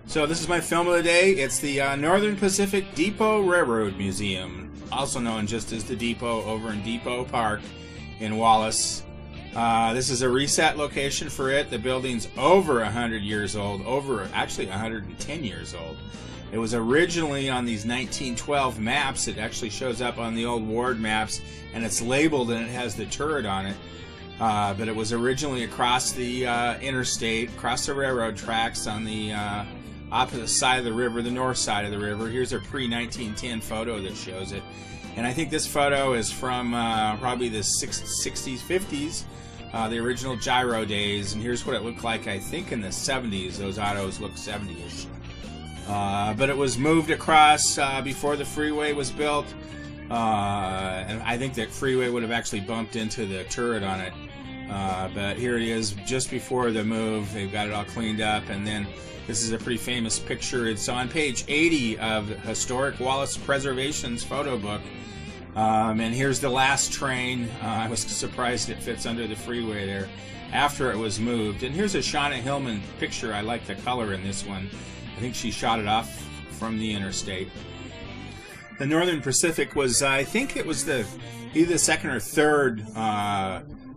So this is my film of the day. It's the Northern Pacific Depot Railroad Museum, also known just as the Depot, over in Depot Park in Wallace. This is a reset location for it. The building's over 100 years old, actually 110 years old. It was originally on these 1912 maps. It actually shows up on the old Ward maps, and it's labeled and it has the turret on it. But it was originally across the interstate, across the railroad tracks on the opposite side of the river, the north side of the river. Here's a pre-1910 photo that shows it. And I think this photo is from probably the 60s, 50s, the original gyro days. And here's what it looked like, I think, in the 70s. Those autos look 70-ish. But it was moved across before the freeway was built. And I think that freeway would have actually bumped into the turret on it. But here it is just before the move. They've got it all cleaned up, and then this is a pretty famous picture. It's on page 80 of Historic Wallace Preservation's photo book. And here's the last train. I was surprised it fits under the freeway there after it was moved. And here's a Shauna Hillman picture. I like the color in this one. I think she shot it off from the interstate. The Northern Pacific was, I think it was either the second or third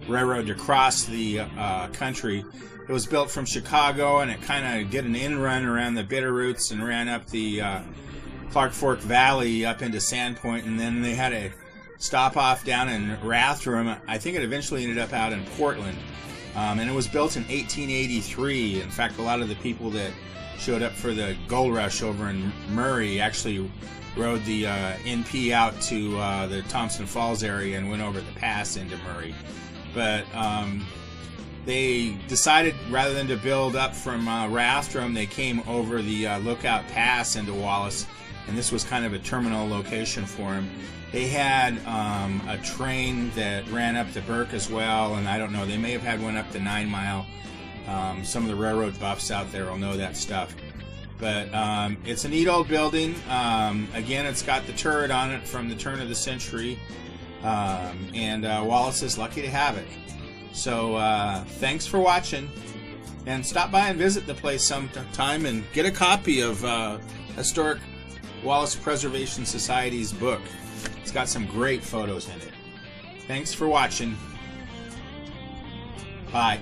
railroad to cross the country. It was built from Chicago, and it kind of did an in-run around the Bitterroots and ran up the Clark Fork Valley up into Sandpoint, and then they had a stop off down in Rathdrum. I think it eventually ended up out in Portland, and it was built in 1883. In fact, a lot of the people that showed up for the gold rush over in Murray actually rode the NP out to the Thompson Falls area and went over the pass into Murray. But they decided, rather than to build up from Rathdrum, they came over the Lookout Pass into Wallace, and this was kind of a terminal location for them. They had a train that ran up to Burke as well, and I don't know, they may have had one up to 9 Mile. Some of the railroad buffs out there will know that stuff. But it's a neat old building. Again, it's got the turret on it from the turn of the century. And Wallace is lucky to have it. So thanks for watching, and stop by and visit the place sometime and get a copy of Historic Wallace Preservation Society's book. It's got some great photos in it. Thanks for watching. Bye.